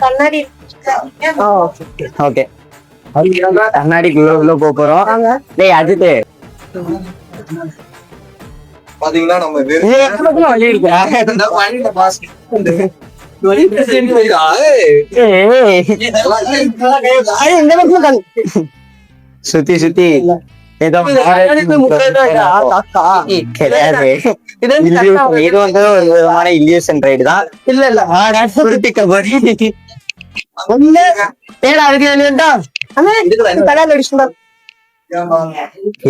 கண்ணாடி. ஓகே கண்ணாடிக்குள்ள போறோம். டேய் அஜித் பாத்தீங்கன்னா நம்ம வழி இருக்கா சுத்தி சுத்தி ஏதோ கிடையாது. இது வந்து ஒரு விதமான இல்யூஷன் ரைடு தான். இல்ல சுருட்டி கபடி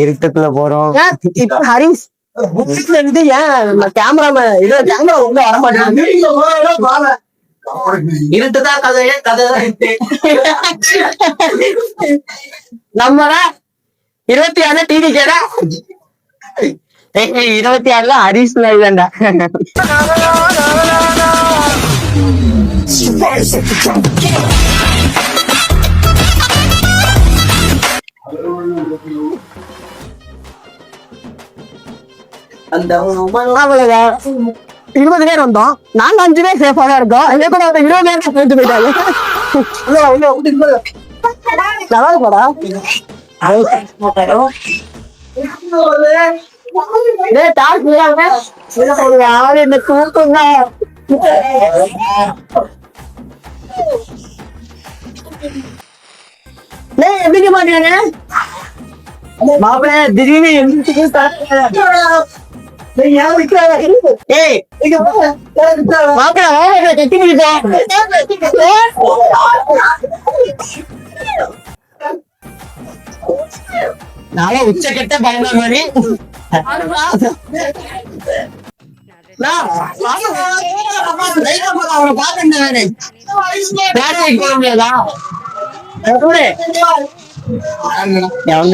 இருட்டுக்குள்ள போறோம். இப்ப ஹரிஸ் இருந்து ஏன் கேமராமேன் இது கேமரா உள்ள வர மாட்டேங்குது. இருட்டுதான் கதைதான். நம்ம 26 டிவி கேடா 26 ஹரிஸ் இல்லண்டா. அந்த 20 பேர் வந்தோம். நாங்க 5 பேர் சேஃபா தான் இருக்கோம். அதே கூட 20 பேர் போயிட்டு போயிட்டாங்க. நல்லா இருக்கோடா. இந்த தூக்குங்க எந்திக்க மாட்டாங்க மாப்பிள்ள. திடீர்னு நானே உச்சக்கட்ட பயணம் மாதிரி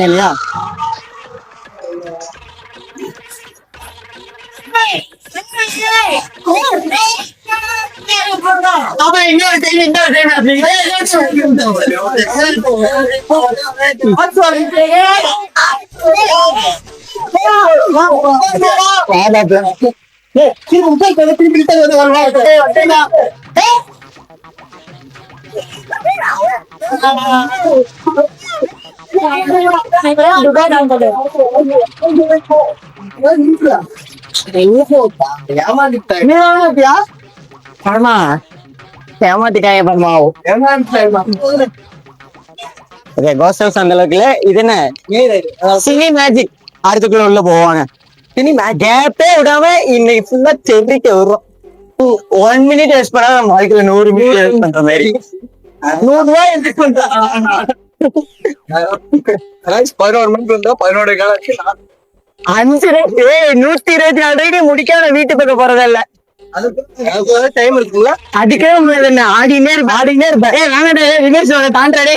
இல்லையா? அந்த அளவுக்குல இது என்ன சினி மேஜிக். அடுத்துக்குள்ள உள்ள போவாங்க. கேப்பே விடாம இன்னைக்கு ஃபுல்லா தெரிவிக்க வரும். 1 மினிட் வேஸ்ட் பண்ணா நம்ம வாழ்க்கையில 100 மினிட் வேஸ்ட் பண்ற மாதிரி. 100 ரூபாய் எதுக்கு பண்றாங்க? 11 மணிக்கு வந்தா 11 காலம் 124 முடிக்காம வீட்டு பக்கம் போறதில்ல. டைம் இருக்குல்ல. அதுக்கே ஆடினே இருப்பேன். தாண்டாடே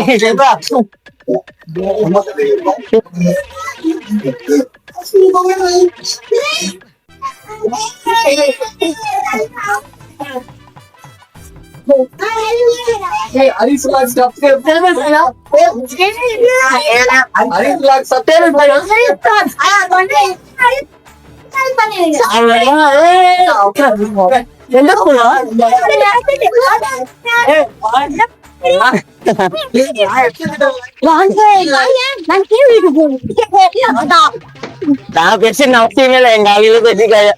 நான் பேச அவசியமே இல்லை. எங்க ஆளுகளை பேசிக்காய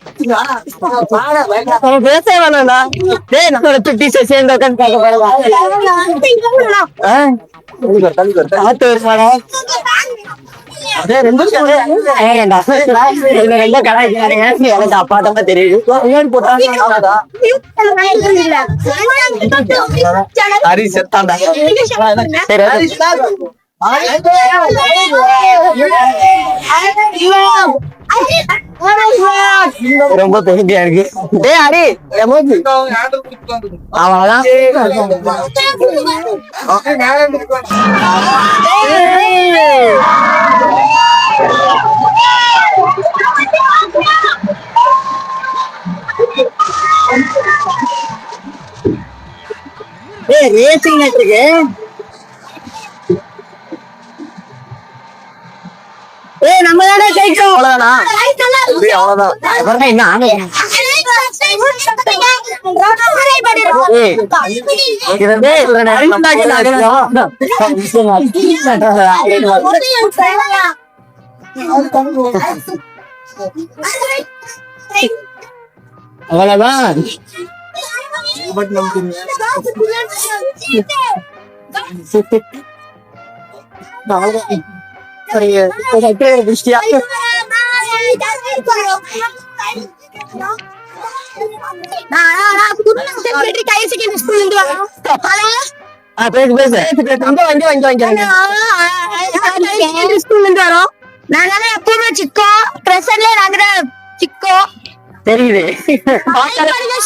பேச வேணாம்டா. டேய் நம்மளோட துட்டி சேர்ந்து உட்காந்து அப்பாட்டமா தெரியுது. ஹரி செத்தாண்டா. ரொம்ப பெருமையா இருக்கு. டேய் ஹரி அவதான் ரேசிங் இருக்கு. நம்ம தானே ஜெயிச்சோம். அவ்வளவுதானா? அவ்வளவுதான். அவ்வளவுதான். பேசு பேசு. எப்பவுமே சிக்கோ பிரசன்ட்ல நாங்க சிக்கோ தெரியுது.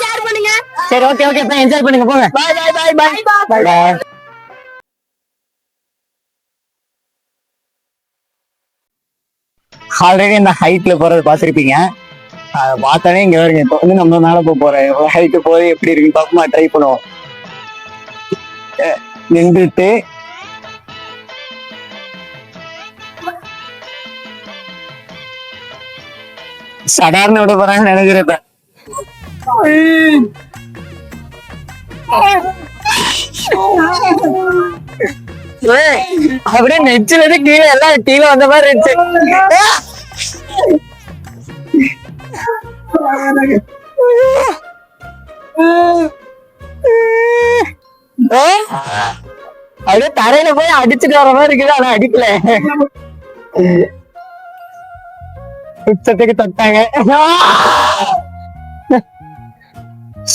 ஷேர் பண்ணுங்க. சரி ஓகே ஓகே என்ஜாய் பண்ணுங்க போங்க. பாய் பாய் பாய் பாய் பாய் பாய். ஆல்ரெடி இந்த ஹைட்ல போறது பாத்திருப்பீங்க. அதை பார்த்தாலே இங்க வருங்க. இப்போ வந்து நம்ம மேல போறேன். ஹைட்டு போய் எப்படி இருக்குன்னு பார்ப்போமா, ட்ரை பண்ணுவோம். நின்றுட்டு சாதாரண விட போறாங்க நினைக்கிறப்ப. அப்படியே நெச்சுல இருந்து கீழே எல்லாம் கீழே வந்த மாதிரி இருந்துச்சு. அப்படியே தரையில போய் அடிச்சுட்டு வர மாதிரி இருக்குது. ஆனா அடிக்கல. உச்சத்துக்கு தொட்டாங்க.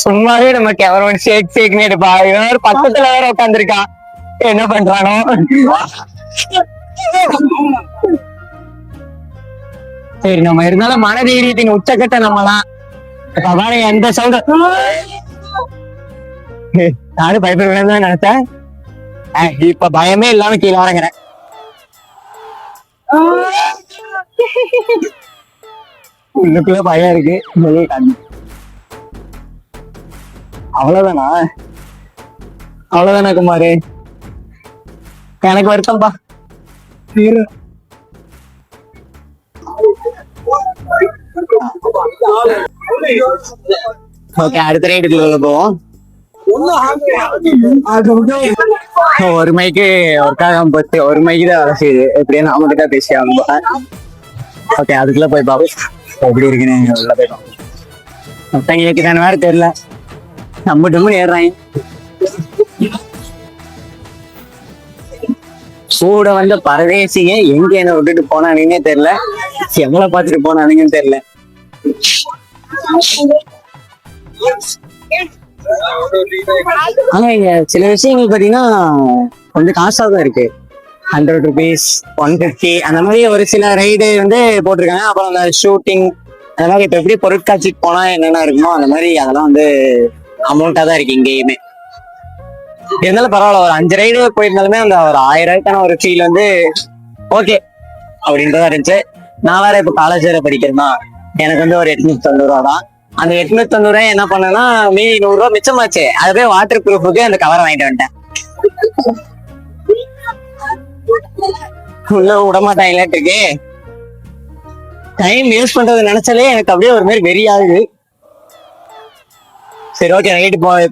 சும்மாவே நம்ம கேமரா ஷேக் ஷேக்னு எடுப்பா. இவன் பக்கத்துல வேற உட்காந்துருக்கான். என்ன பண்றானோ. சரி நம்ம இருந்தாலும் மனதைரியத்தின் உச்சக்கட்ட நம்மலாம். பாரு எந்த சவுண்ட். நானும் பயப்படுவேன் தான் நினைச்சேன். இப்ப பயமே இல்லாம கீழே வரங்கிறேன். உள்ளுக்குள்ள பயம் இருக்கு. அவ்வளவுதானா? அவ்வளவுதானா குமாரு? எனக்கு வருத்தம்பா. ஓகே அடுத்த ரைடுக்குள்ள போவோம். ஒரு மைக்கு ஒர்க்காக போச்சு. ஒரு மைக்கு தான் வேலை செய்யுது. எப்படியே நான் மட்டும் தான் பேசி ஆகணும். ஓகே அதுக்குள்ள போய் பாப்போம் எப்படி இருக்குன்னு. உள்ள போய் பார்ப்போம். மொத்தம் கேட்குதான வேற தெரியல. நம்ம டம்முன்னு ஏறுறாங்க. கூட வந்த பரதேசிங்க எங்க என்ன விட்டுட்டு போனானுங்கன்னே தெரியல. எவ்வளவு பார்த்துட்டு போனானுங்கன்னு தெரியல. ஆனா இங்க சில விஷயங்கள் பாத்தீங்கன்னா கொஞ்சம் காசா தான் இருக்கு. 100 rupees 150 அந்த மாதிரி ஒரு சில ரைடு வந்து போட்டிருக்காங்க. அப்புறம் அந்த ஷூட்டிங் அந்த மாதிரி இப்ப எப்படி பொருட்காட்சிக்கு போனா என்னென்ன இருக்குமோ அந்த மாதிரி அதெல்லாம் வந்து அமௌண்டா தான் இருக்கு இங்கேயுமே. இருந்தாலும் பரவாயில்ல. ஒரு 5 ரைடு போயிருந்தாலுமே அந்த ஒரு 1000 ரூபாய்க்கான ஒரு ஃபீல் வந்து ஓகே அப்படின்றதா இருந்துச்சு. நான் வேற இப்ப காலேஜ் வேற படிக்கிறேன்னா எனக்கு வந்து ஒரு 890 ரூபா தான். அந்த 890 ரூபாய் என்ன பண்ணேன்னா மீதி 100 ரூபாய் மிச்சமாச்சு. அது போய் வாட்டர் ப்ரூஃபுக்கு அந்த கவரை வாங்கிட்டு வந்துட்டேன். உள்ள விடமாட்டாங்களாட்டுக்கு. டைம் வேஸ்ட் பண்றது நினைச்சாலே எனக்கு அப்படியே ஒரு மாதிரி வெறி ஆகுது. சரி ஓகே ரைட்டு போய்